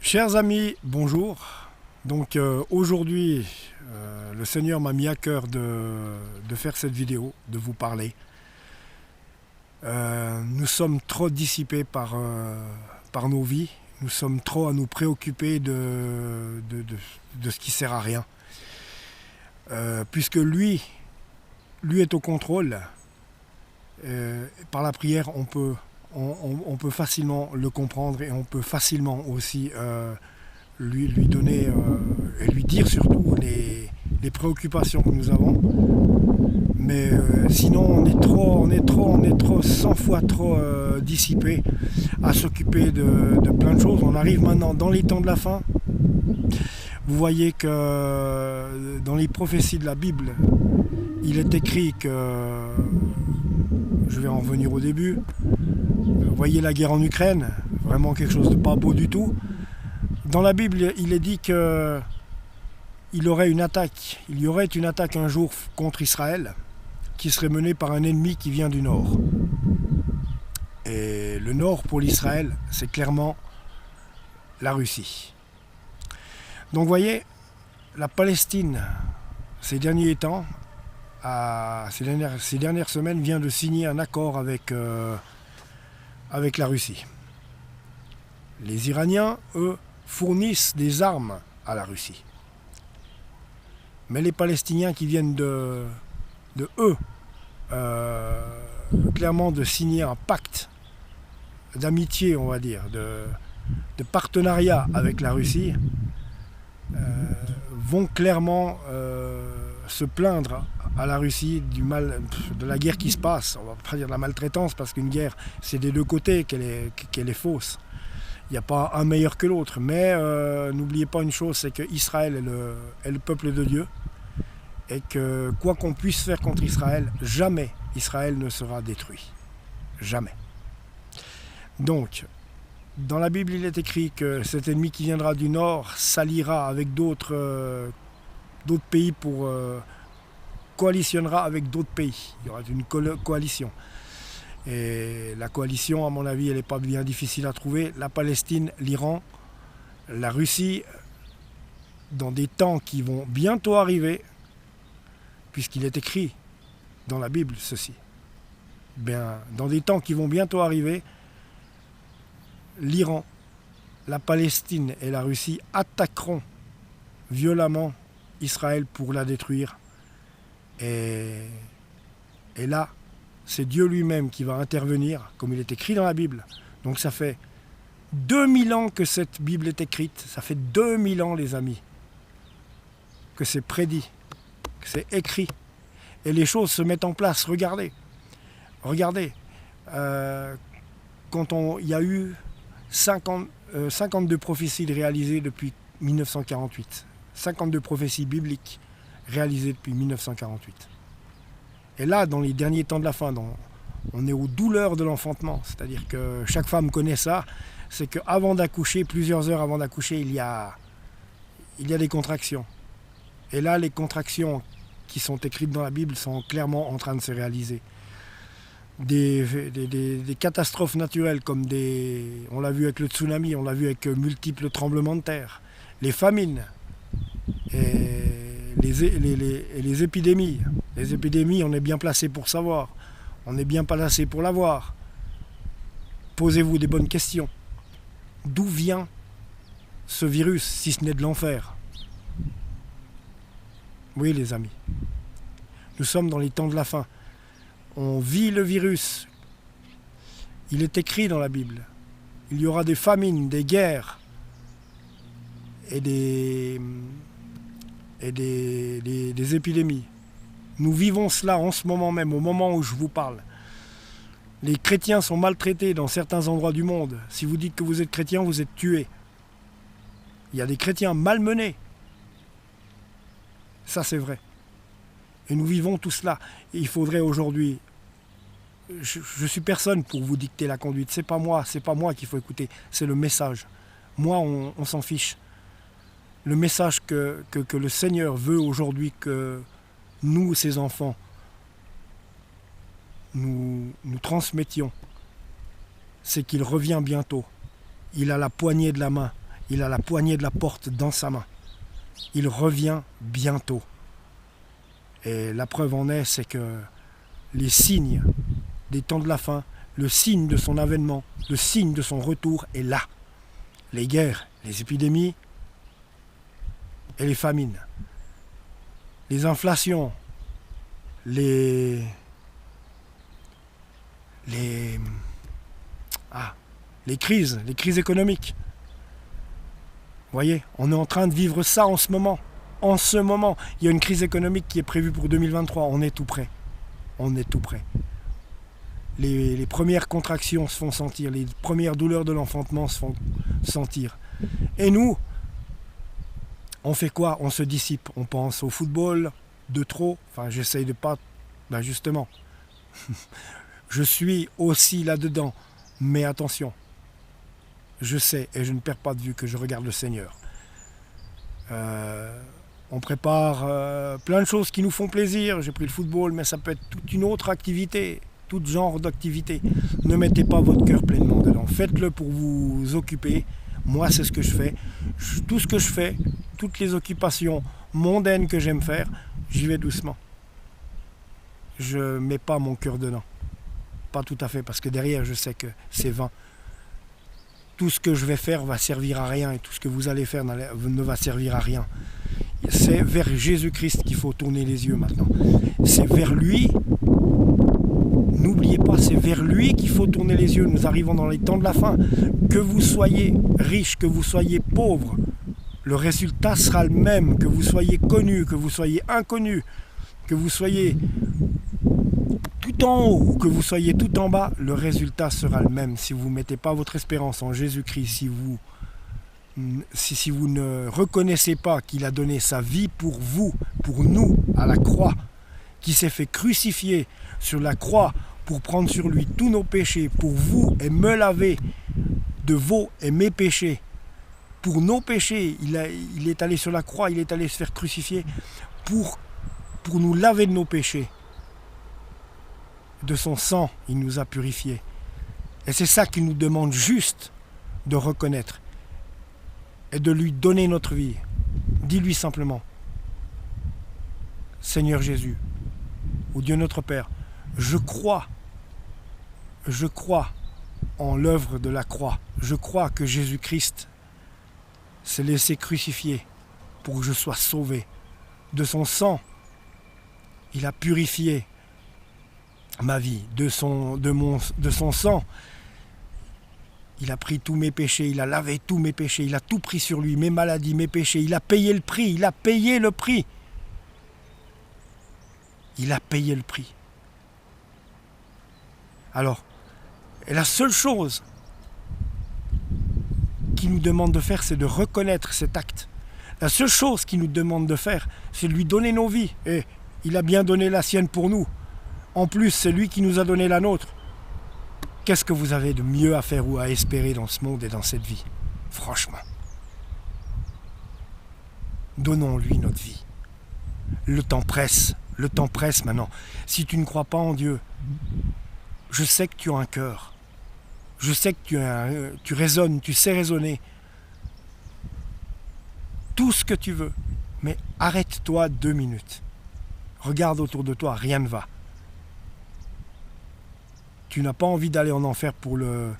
Chers amis, bonjour. Donc aujourd'hui, le Seigneur m'a mis à cœur de faire cette vidéo, de vous parler. Nous sommes trop dissipés par nos vies, nous sommes trop à nous préoccuper de ce qui sert à rien. Puisque lui est au contrôle, par la prière on peut facilement le comprendre et on peut facilement aussi lui donner et lui dire surtout les préoccupations que nous avons. Mais sinon on est trop 100 fois trop dissipé à s'occuper de plein de choses. On arrive maintenant dans les temps de la fin. Vous voyez que dans les prophéties de la Bible, il est écrit que, je vais en revenir au début, vous voyez la guerre en Ukraine, vraiment quelque chose de pas beau du tout. Dans la Bible, il est dit qu'il y aurait une attaque un jour contre Israël, qui serait menée par un ennemi qui vient du nord. Et le nord pour l'Israël, c'est clairement la Russie. Donc vous voyez, la Palestine, ces derniers temps, ces dernières semaines, vient de signer un accord avec la Russie. Les Iraniens, eux, fournissent des armes à la Russie. Mais les Palestiniens qui viennent clairement de signer un pacte d'amitié, on va dire, de partenariat avec la Russie, vont clairement se plaindre à la Russie du mal, de la guerre qui se passe. On va pas dire de la maltraitance, parce qu'une guerre, c'est des deux côtés qu'elle est fausse. Il n'y a pas un meilleur que l'autre. Mais n'oubliez pas une chose, c'est qu'Israël est le peuple de Dieu. Et que quoi qu'on puisse faire contre Israël, jamais Israël ne sera détruit. Jamais. Donc, dans la Bible, il est écrit que cet ennemi qui viendra du nord s'alliera avec d'autres pays coalitionnera avec d'autres pays. Il y aura une coalition. Et la coalition, à mon avis, elle n'est pas bien difficile à trouver. La Palestine, l'Iran, la Russie, dans des temps qui vont bientôt arriver, puisqu'il est écrit dans la Bible ceci. Bien, dans des temps qui vont bientôt arriver, l'Iran, la Palestine et la Russie attaqueront violemment Israël pour la détruire. Et là, c'est Dieu lui-même qui va intervenir, comme il est écrit dans la Bible. Donc ça fait 2000 ans que cette Bible est écrite. Ça fait 2000 ans, les amis, que c'est prédit, que c'est écrit. Et les choses se mettent en place. Regardez. Quand il y a eu 52 prophéties réalisées depuis 1948. 52 prophéties bibliques réalisées depuis 1948. Et là, dans les derniers temps de la fin, on est aux douleurs de l'enfantement. C'est-à-dire que chaque femme connaît ça. C'est qu'avant d'accoucher, plusieurs heures avant d'accoucher, il y a des contractions. Et là, les contractions qui sont écrites dans la Bible sont clairement en train de se réaliser. Des catastrophes naturelles comme on l'a vu avec le tsunami, on l'a vu avec multiples tremblements de terre, les famines et les épidémies. Les épidémies, on est bien placé pour savoir, on est bien placé pour l'avoir. Posez-vous des bonnes questions. D'où vient ce virus, si ce n'est de l'enfer? Oui, les amis, nous sommes dans les temps de la fin. On vit le virus. Il est écrit dans la Bible. Il y aura des famines, des guerres et des épidémies. Nous vivons cela en ce moment même, au moment où je vous parle. Les chrétiens sont maltraités dans certains endroits du monde. Si vous dites que vous êtes chrétien, vous êtes tués. Il y a des chrétiens malmenés. Ça, c'est vrai. Et nous vivons tout cela. Et il faudrait aujourd'hui... Je suis personne pour vous dicter la conduite. C'est pas moi qu'il faut écouter. C'est le message. Moi, on s'en fiche. Le message que le Seigneur veut aujourd'hui que nous, ses enfants, nous transmettions, c'est qu'il revient bientôt. Il a la poignée de la main. Il a la poignée de la porte dans sa main. Il revient bientôt. Et la preuve en est, c'est que les signes des temps de la fin, le signe de son avènement, le signe de son retour est là. Les guerres, les épidémies et les famines. Les inflations, les crises économiques. Vous voyez, on est en train de vivre ça en ce moment. En ce moment, il y a une crise économique qui est prévue pour 2023. On est tout près. On est tout près. Les premières contractions se font sentir. Les premières douleurs de l'enfantement se font sentir. Et nous, on fait quoi? On se dissipe. On pense au football de trop. Enfin, j'essaye de pas... Ben justement, je suis aussi là-dedans. Mais attention, je sais et je ne perds pas de vue que je regarde le Seigneur. On prépare plein de choses qui nous font plaisir. J'ai pris le football, mais ça peut être toute une autre activité, tout genre d'activité. Ne mettez pas votre cœur pleinement dedans. Faites-le pour vous occuper. Moi, c'est ce que je fais. Tout ce que je fais, toutes les occupations mondaines que j'aime faire, j'y vais doucement. Je ne mets pas mon cœur dedans. Pas tout à fait, parce que derrière, je sais que c'est vain. Tout ce que je vais faire va servir à rien et tout ce que vous allez faire ne va servir à rien. C'est vers Jésus-Christ qu'il faut tourner les yeux maintenant. C'est vers lui, n'oubliez pas, c'est vers lui qu'il faut tourner les yeux. Nous arrivons dans les temps de la fin. Que vous soyez riche, que vous soyez pauvre, le résultat sera le même. Que vous soyez connu, que vous soyez inconnu, que vous soyez tout en haut ou que vous soyez tout en bas, le résultat sera le même. Si vous ne mettez pas votre espérance en Jésus-Christ, si vous ne reconnaissez pas qu'il a donné sa vie pour vous, pour nous, à la croix, qu'il s'est fait crucifier sur la croix pour prendre sur lui tous nos péchés, pour vous et me laver de vos et mes péchés, pour nos péchés, il est allé sur la croix, il est allé se faire crucifier pour nous laver de nos péchés. De son sang, il nous a purifiés. Et c'est ça qu'il nous demande juste de reconnaître et de lui donner notre vie. Dis-lui simplement, Seigneur Jésus, ou Dieu notre Père, je crois en l'œuvre de la croix. Je crois que Jésus-Christ s'est laissé crucifier pour que je sois sauvé. De son sang, il a purifié ma vie. De son sang, il a pris tous mes péchés, il a lavé tous mes péchés, il a tout pris sur lui, mes maladies, mes péchés, il a payé le prix, il a payé le prix. Il a payé le prix. Alors, et la seule chose qu'il nous demande de faire, c'est de reconnaître cet acte. La seule chose qu'il nous demande de faire, c'est de lui donner nos vies. Et il a bien donné la sienne pour nous. En plus, c'est lui qui nous a donné la nôtre. Qu'est-ce que vous avez de mieux à faire ou à espérer dans ce monde et dans cette vie? Franchement. Donnons-lui notre vie. Le temps presse maintenant. Si tu ne crois pas en Dieu, je sais que tu as un cœur. Je sais que tu raisonnes, tu sais raisonner. Tout ce que tu veux. Mais arrête-toi 2 minutes. Regarde autour de toi, rien ne va. Tu n'as pas envie d'aller en enfer pour le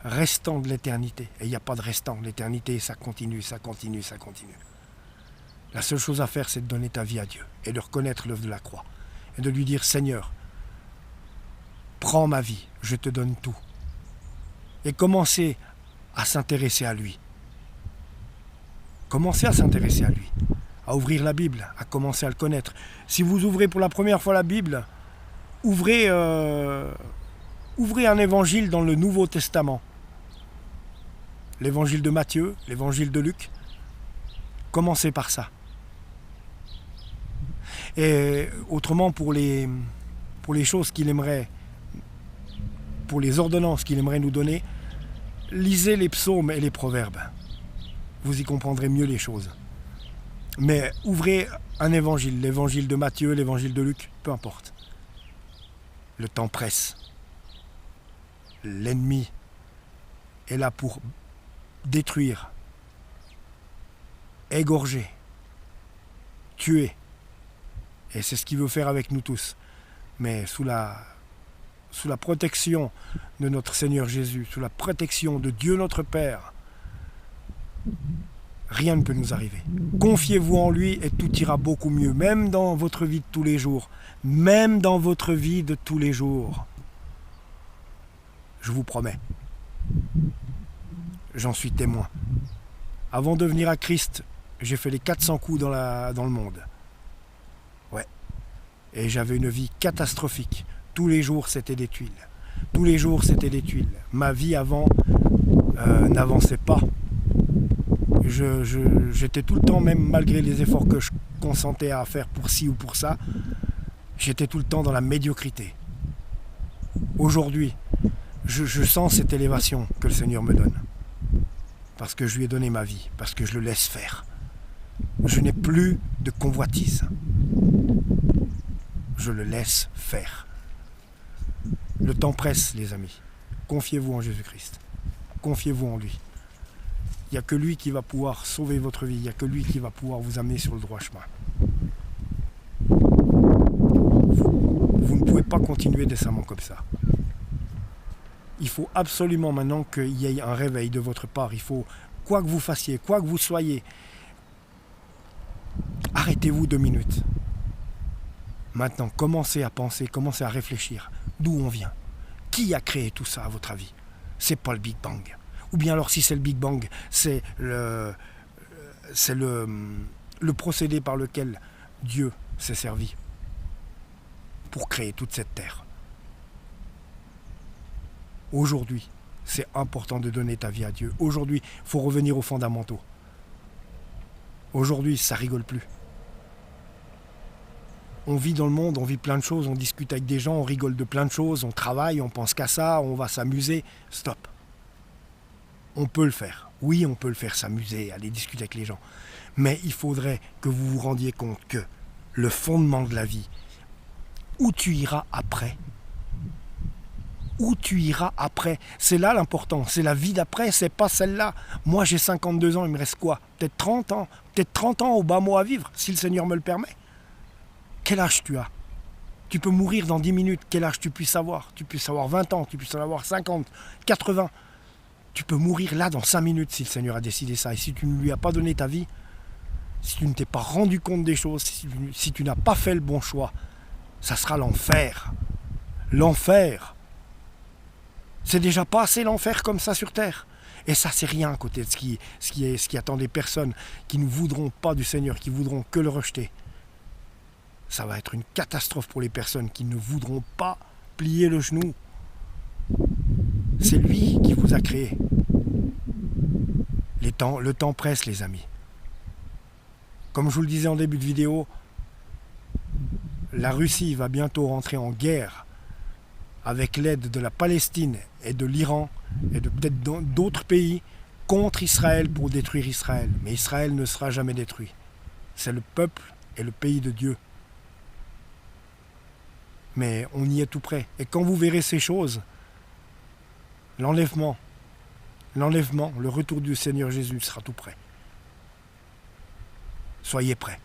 restant de l'éternité. Et il n'y a pas de restant. L'éternité, ça continue, ça continue, ça continue. La seule chose à faire, c'est de donner ta vie à Dieu et de reconnaître l'œuvre de la croix. Et de lui dire, Seigneur, prends ma vie, je te donne tout. Et commencez à s'intéresser à lui. Commencez à s'intéresser à lui. À ouvrir la Bible, à commencer à le connaître. Si vous ouvrez pour la première fois la Bible, ouvrez un évangile dans le Nouveau Testament. L'évangile de Matthieu, l'évangile de Luc. Commencez par ça. Et autrement, pour les choses qu'il aimerait, pour les ordonnances qu'il aimerait nous donner, lisez les psaumes et les proverbes. Vous y comprendrez mieux les choses. Mais ouvrez un évangile, l'évangile de Matthieu, l'évangile de Luc, peu importe. Le temps presse. L'ennemi est là pour détruire égorger, tuer. Et c'est ce qu'il veut faire avec nous tous. Mais sous la protection de notre Seigneur Jésus, sous la protection de Dieu notre Père, rien ne peut nous arriver. Confiez-vous en lui et tout ira beaucoup mieux, même dans votre vie de tous les jours. Même dans votre vie de tous les jours. Je vous promets. J'en suis témoin. Avant de venir à Christ, j'ai fait les 400 coups dans le monde. Ouais. Et j'avais une vie catastrophique. Tous les jours, c'était des tuiles. Tous les jours, c'était des tuiles. Ma vie avant n'avançait pas. J'étais tout le temps, même malgré les efforts que je consentais à faire pour ci ou pour ça, j'étais tout le temps dans la médiocrité. Aujourd'hui, je sens cette élévation que le Seigneur me donne. Parce que je lui ai donné ma vie, parce que je le laisse faire. Je n'ai plus de convoitise. Je le laisse faire. Le temps presse, les amis. Confiez-vous en Jésus-Christ. Confiez-vous en lui. Il n'y a que lui qui va pouvoir sauver votre vie. Il n'y a que lui qui va pouvoir vous amener sur le droit chemin. Vous ne pouvez pas continuer décemment comme ça. Il faut absolument maintenant qu'il y ait un réveil de votre part. Il faut, quoi que vous fassiez, quoi que vous soyez, arrêtez-vous 2 minutes. Maintenant, commencez à penser, commencez à réfléchir. D'où on vient? Qui a créé tout ça, à votre avis? C'est pas le Big Bang. Ou bien alors, si c'est le Big Bang, c'est le procédé par lequel Dieu s'est servi pour créer toute cette terre. Aujourd'hui, c'est important de donner ta vie à Dieu. Aujourd'hui, il faut revenir aux fondamentaux. Aujourd'hui, ça rigole plus. On vit dans le monde, on vit plein de choses, on discute avec des gens, on rigole de plein de choses, on travaille, on pense qu'à ça, on va s'amuser. Stop. On peut le faire. Oui, on peut le faire, s'amuser, aller discuter avec les gens. Mais il faudrait que vous vous rendiez compte que le fondement de la vie, où tu iras après, c'est là l'important. C'est la vie d'après, c'est pas celle-là. Moi, j'ai 52 ans, il me reste quoi? Peut-être 30 ans. Peut-être 30 ans au bas mot à vivre, si le Seigneur me le permet. Quel âge tu as? Tu peux mourir dans 10 minutes. Quel âge tu puisses avoir? Tu puisses avoir 20 ans, tu puisses en avoir 50, 80. Tu peux mourir là dans 5 minutes si le Seigneur a décidé ça. Et si tu ne lui as pas donné ta vie, si tu ne t'es pas rendu compte des choses, si tu n'as pas fait le bon choix, ça sera l'enfer. L'enfer. C'est déjà pas assez l'enfer comme ça sur terre. Et ça, c'est rien à côté de ce qui attend des personnes qui ne voudront pas du Seigneur, qui voudront que le rejeter. Ça va être une catastrophe pour les personnes qui ne voudront pas plier le genou. C'est lui qui vous a créé. Le temps presse, les amis. Comme je vous le disais en début de vidéo, la Russie va bientôt rentrer en guerre avec l'aide de la Palestine et de l'Iran et de peut-être d'autres pays contre Israël pour détruire Israël. Mais Israël ne sera jamais détruit. C'est le peuple et le pays de Dieu. Mais on y est tout près. Et quand vous verrez ces choses, l'enlèvement, le retour du Seigneur Jésus sera tout près. Soyez prêts.